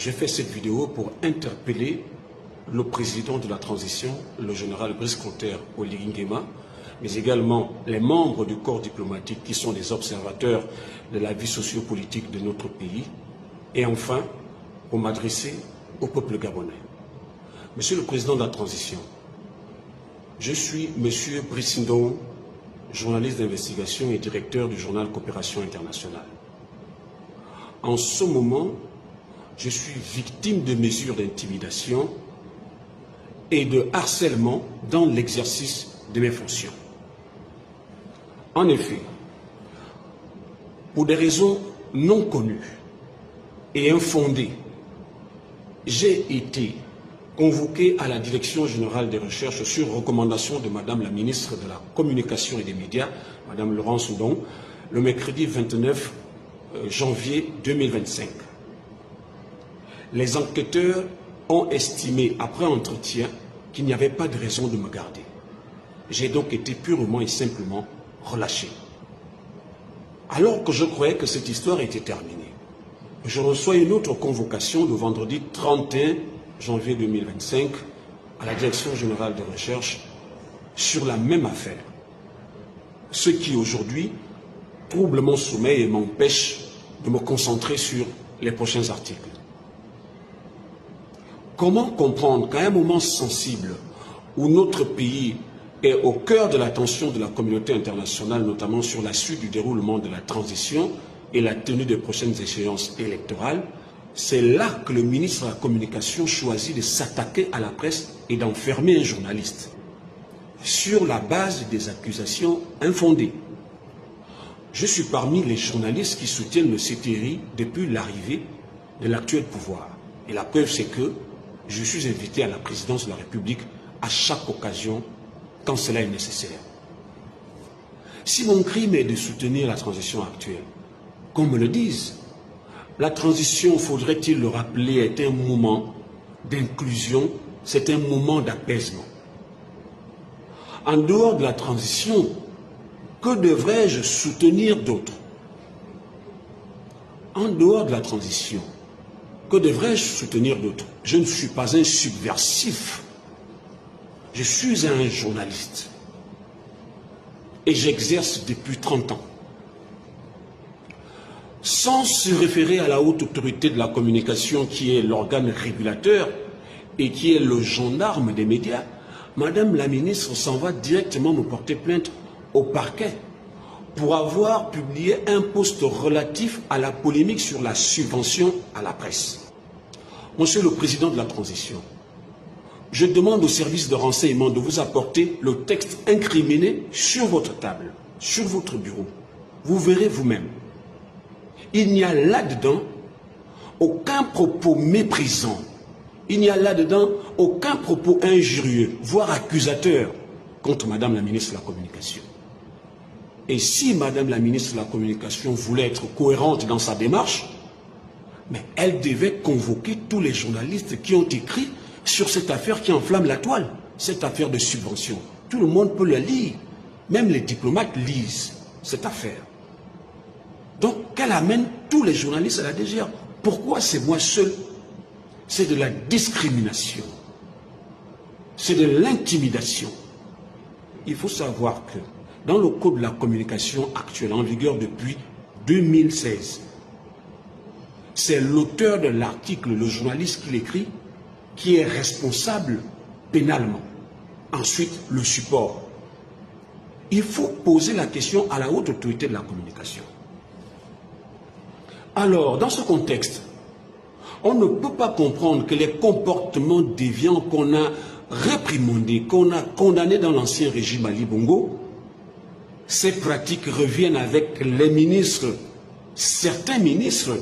Je fais cette vidéo pour interpeller le président de la transition, le général Brice Clotaire Oligui Nguema, mais également les membres du corps diplomatique qui sont des observateurs de la vie sociopolitique de notre pays, et enfin, pour m'adresser au peuple gabonais. Monsieur le président de la transition, je suis Monsieur Brice Ndong, journaliste d'investigation et directeur du journal Coopération Internationale. En ce moment, je suis victime de mesures d'intimidation et de harcèlement dans l'exercice de mes fonctions. En effet, pour des raisons non connues et infondées, j'ai été convoqué à la Direction générale des recherches sur recommandation de Madame la ministre de la Communication et des Médias, Madame Laurence Ndong, le mercredi 29 janvier 2025. Les enquêteurs ont estimé, après entretien, qu'il n'y avait pas de raison de me garder. J'ai donc été purement et simplement relâché. Alors que je croyais que cette histoire était terminée, je reçois une autre convocation le vendredi 31 janvier 2025 à la Direction générale de recherche sur la même affaire. Ce qui aujourd'hui trouble mon sommeil et m'empêche de me concentrer sur les prochains articles. Comment comprendre qu'à un moment sensible où notre pays est au cœur de l'attention de la communauté internationale, notamment sur la suite du déroulement de la transition et la tenue des prochaines échéances électorales, c'est là que le ministre de la Communication choisit de s'attaquer à la presse et d'enfermer un journaliste sur la base des accusations infondées. Je suis parmi les journalistes qui soutiennent le CTRI depuis l'arrivée de l'actuel pouvoir. Et la preuve, c'est que je suis invité à la présidence de la République à chaque occasion quand cela est nécessaire. Si mon crime est de soutenir la transition actuelle, qu'on me le dise, la transition, faudrait-il le rappeler, est un moment d'inclusion, c'est un moment d'apaisement. En dehors de la transition, que devrais-je soutenir d'autre? En dehors de la transition, que devrais-je soutenir d'autre? Je ne suis pas un subversif. Je suis un journaliste. Et j'exerce depuis 30 ans. Sans se référer à la haute autorité de la communication qui est l'organe régulateur et qui est le gendarme des médias, Madame la ministre s'en va directement me porter plainte au parquet pour avoir publié un post relatif à la polémique sur la subvention à la presse. Monsieur le président de la transition, je demande au service de renseignement de vous apporter le texte incriminé sur votre table, sur votre bureau. Vous verrez vous-même. Il n'y a là-dedans aucun propos méprisant. Il n'y a là-dedans aucun propos injurieux, voire accusateur contre Madame la ministre de la Communication. Et si Madame la ministre de la Communication voulait être cohérente dans sa démarche, mais elle devait convoquer tous les journalistes qui ont écrit sur cette affaire qui enflamme la toile, cette affaire de subvention. Tout le monde peut la lire, même les diplomates lisent cette affaire. Donc qu'elle amène tous les journalistes à la DGR. Pourquoi c'est moi seul? C'est de la discrimination, c'est de l'intimidation. Il faut savoir que dans le code de la communication actuel en vigueur depuis 2016, c'est l'auteur de l'article, le journaliste qui l'écrit, qui est responsable pénalement. Ensuite, le support. Il faut poser la question à la haute autorité de la communication. Alors, dans ce contexte, on ne peut pas comprendre que les comportements déviants qu'on a réprimandés, qu'on a condamnés dans l'ancien régime Ali Bongo, ces pratiques reviennent avec les ministres, certains ministres,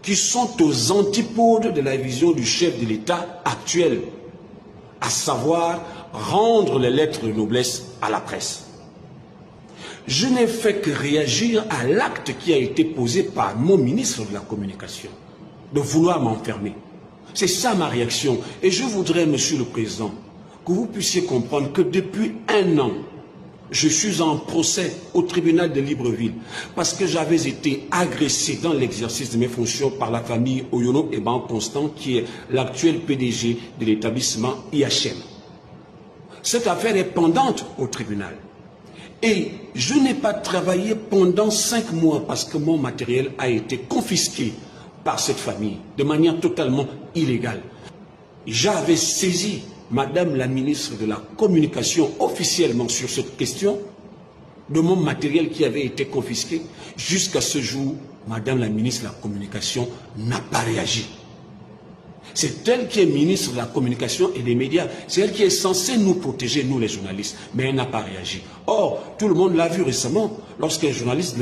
qui sont aux antipodes de la vision du chef de l'État actuel, à savoir rendre les lettres de noblesse à la presse. Je n'ai fait que réagir à l'acte qui a été posé par mon ministre de la Communication, de vouloir m'enfermer. C'est ça ma réaction. Et je voudrais, Monsieur le Président, que vous puissiez comprendre que depuis un an, Je suis en procès au tribunal de Libreville parce que j'avais été agressé dans l'exercice de mes fonctions par la famille Oyono et Ban Constant, qui est l'actuel PDG de l'établissement IHM. Cette affaire est pendante au tribunal. Et je n'ai pas travaillé pendant 5 mois parce que mon matériel a été confisqué par cette famille de manière totalement illégale. J'avais saisi Madame la ministre de la Communication officiellement sur cette question de mon matériel qui avait été confisqué. Jusqu'à ce jour, Madame la ministre de la Communication n'a pas réagi. C'est elle qui est ministre de la Communication et des médias. C'est elle qui est censée nous protéger, nous les journalistes. Mais elle n'a pas réagi. Or, tout le monde l'a vu récemment, lorsqu'un journaliste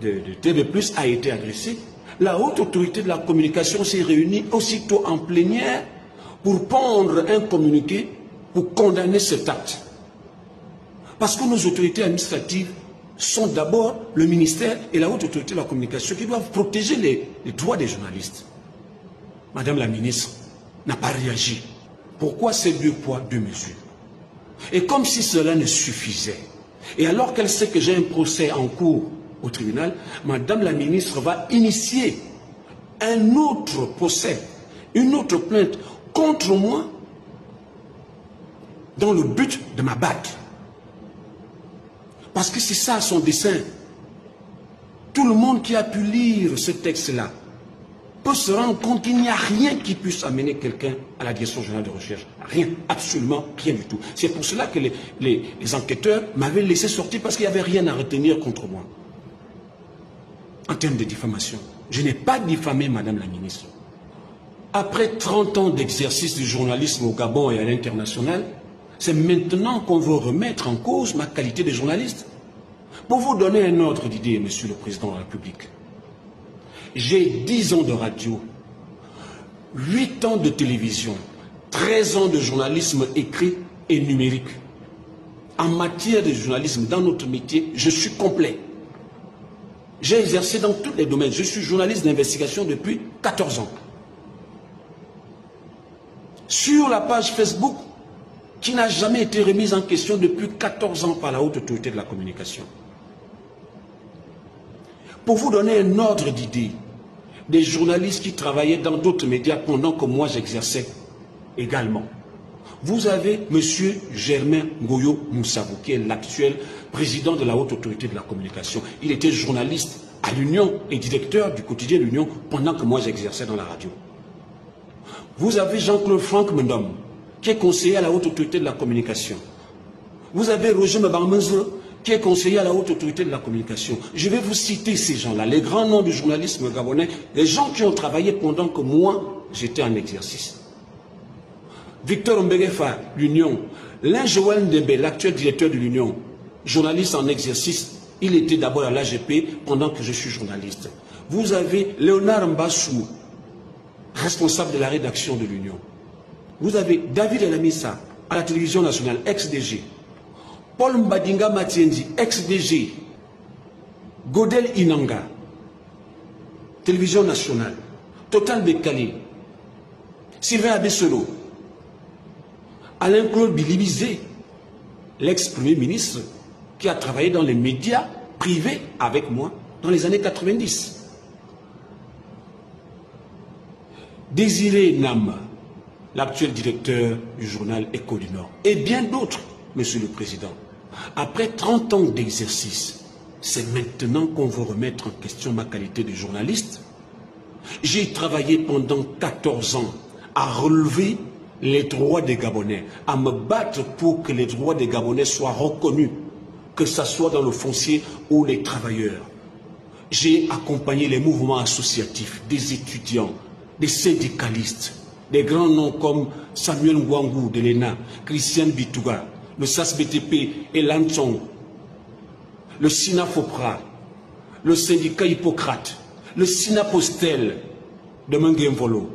de TV+, a été agressé. La haute autorité de la communication s'est réunie aussitôt en plénière pour pondre un communiqué pour condamner cet acte. Parce que nos autorités administratives sont d'abord le ministère et la haute autorité de la communication qui doivent protéger les droits des journalistes. Madame la ministre n'a pas réagi. Pourquoi ces 2 poids, 2 mesures? Et comme si cela ne suffisait, et alors qu'elle sait que j'ai un procès en cours au tribunal, Madame la ministre va initier un autre procès, une autre plainte contre moi dans le but de m'abattre. Parce que c'est ça son dessein. Tout le monde qui a pu lire ce texte-là peut se rendre compte qu'il n'y a rien qui puisse amener quelqu'un à la direction générale de recherche. Rien, absolument rien du tout. C'est pour cela que les enquêteurs m'avaient laissé sortir parce qu'il n'y avait rien à retenir contre moi. En termes de diffamation, je n'ai pas diffamé Madame la ministre. Après 30 ans d'exercice du journalisme au Gabon et à l'international, c'est maintenant qu'on veut remettre en cause ma qualité de journaliste. Pour vous donner un ordre d'idée, Monsieur le Président de la République, j'ai 10 ans de radio, 8 ans de télévision, 13 ans de journalisme écrit et numérique. En matière de journalisme, dans notre métier, je suis complet. J'ai exercé dans tous les domaines. Je suis journaliste d'investigation depuis 14 ans. Sur la page Facebook, qui n'a jamais été remise en question depuis 14 ans par la haute autorité de la communication. Pour vous donner un ordre d'idée, des journalistes qui travaillaient dans d'autres médias pendant que moi j'exerçais également. Vous avez M. Germain Ngoyo Moussabou, qui est l'actuel président de la haute autorité de la communication. Il était journaliste à l'Union et directeur du quotidien L'Union pendant que moi j'exerçais dans la radio. Vous avez Jean-Claude Franck Mendom, qui est conseiller à la haute autorité de la communication. Vous avez Roger Mbarmeze, qui est conseiller à la haute autorité de la communication. Je vais vous citer ces gens-là, les grands noms du journalisme gabonais, les gens qui ont travaillé pendant que moi, j'étais en exercice. Victor Mbegefa, l'Union. L'un Joël Ndembe, l'actuel directeur de l'Union, journaliste en exercice, il était d'abord à l'AGP pendant que je suis journaliste. Vous avez Léonard Mbassou, responsable de la rédaction de l'Union. Vous avez David Elamissa, à la télévision nationale, ex-DG. Paul Mbadinga Matiendi, ex-DG. Godel Inanga, télévision nationale. Total Bekali. Sylvain Abesselo. Alain-Claude Bilibizé, l'ex-premier ministre, qui a travaillé dans les médias privés avec moi dans les années 90. Désiré Nam, l'actuel directeur du journal Écho du Nord, et bien d'autres, Monsieur le Président. Après 30 ans d'exercice, c'est maintenant qu'on veut remettre en question ma qualité de journaliste. J'ai travaillé pendant 14 ans à relever les droits des Gabonais, à me battre pour que les droits des Gabonais soient reconnus, que ce soit dans le foncier ou les travailleurs. J'ai accompagné les mouvements associatifs, des étudiants, des syndicalistes, des grands noms comme Samuel Ngwangou de l'ENA, Christian Bitouga, le SAS-BTP et l'Antsong, le SINAFOPRA, le syndicat Hippocrate, le SINAPOSTEL de Menguemvolo.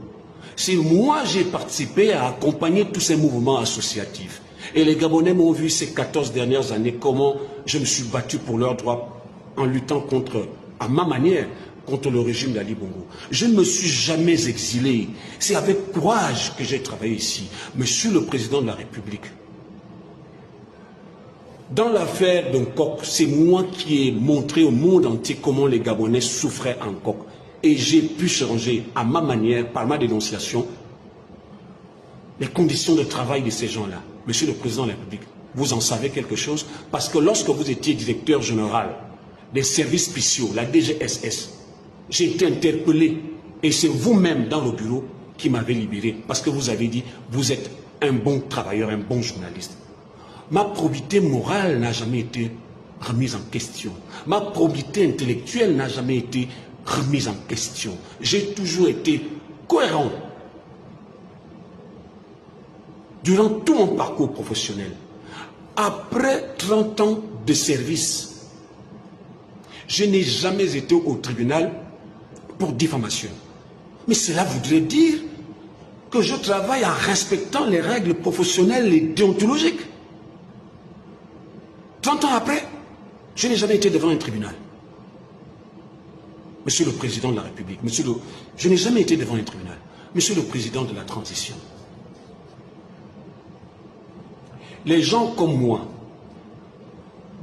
C'est moi j'ai participé à accompagner tous ces mouvements associatifs. Et les Gabonais m'ont vu ces 14 dernières années comment je me suis battu pour leurs droits en luttant contre, à ma manière, contre le régime d'Ali Bongo. Je ne me suis jamais exilé. C'est avec courage que j'ai travaillé ici. Monsieur le Président de la République, Dans l'affaire de Nkok, c'est moi qui ai montré au monde entier comment les Gabonais souffraient en Nkok. Et j'ai pu changer à ma manière, par ma dénonciation, les conditions de travail de ces gens-là. Monsieur le Président de la République, vous en savez quelque chose? Parce que lorsque vous étiez directeur général des services spéciaux, la DGSS, j'ai été interpellé et c'est vous-même dans le bureau qui m'avez libéré parce que vous avez dit, vous êtes un bon travailleur, un bon journaliste. Ma probité morale n'a jamais été remise en question. Ma probité intellectuelle n'a jamais été remise en question. J'ai toujours été cohérent. Durant tout mon parcours professionnel, après 30 ans de service, je n'ai jamais été au tribunal pour diffamation. Mais cela voudrait dire que je travaille en respectant les règles professionnelles et déontologiques. 30 ans après, je n'ai jamais été devant un tribunal. Monsieur le Président de la République, je n'ai jamais été devant un tribunal. Monsieur le Président de la transition, les gens comme moi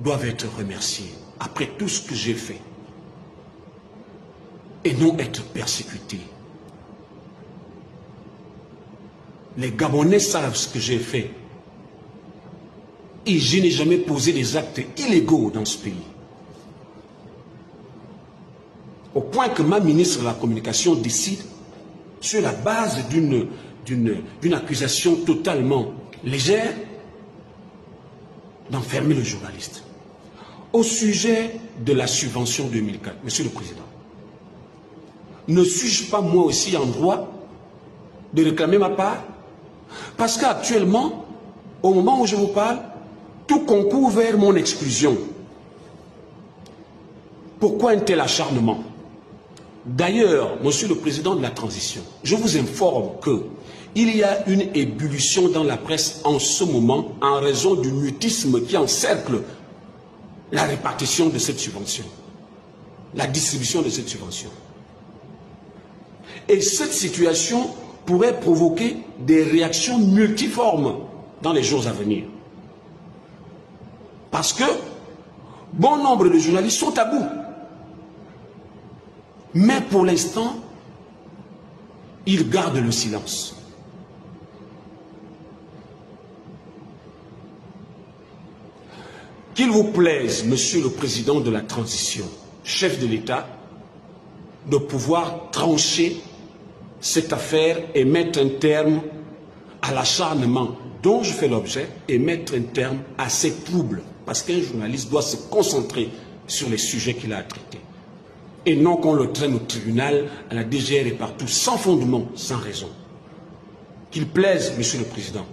doivent être remerciés après tout ce que j'ai fait et non être persécutés. Les Gabonais savent ce que j'ai fait et je n'ai jamais posé des actes illégaux dans ce pays. Au point que ma ministre de la Communication décide, sur la base d'une accusation totalement légère, d'enfermer le journaliste. Au sujet de la subvention 2004, Monsieur le Président, ne suis-je pas moi aussi en droit de réclamer ma part? Parce qu'actuellement, au moment où je vous parle, tout concourt vers mon exclusion. Pourquoi un tel acharnement? D'ailleurs, Monsieur le Président de la Transition, je vous informe qu'il y a une ébullition dans la presse en ce moment en raison du mutisme qui encercle la répartition de cette subvention, la distribution de cette subvention. Et cette situation pourrait provoquer des réactions multiformes dans les jours à venir. Parce que bon nombre de journalistes sont à bout. Mais pour l'instant, ils gardent le silence. Qu'il vous plaise, Monsieur le Président de la Transition, chef de l'État, de pouvoir trancher cette affaire et mettre un terme à l'acharnement dont je fais l'objet et mettre un terme à ces troubles. Parce qu'un journaliste doit se concentrer sur les sujets qu'il a à traiter. Et non qu'on le traîne au tribunal, à la DGR et partout, sans fondement, sans raison. Qu'il plaise, Monsieur le Président,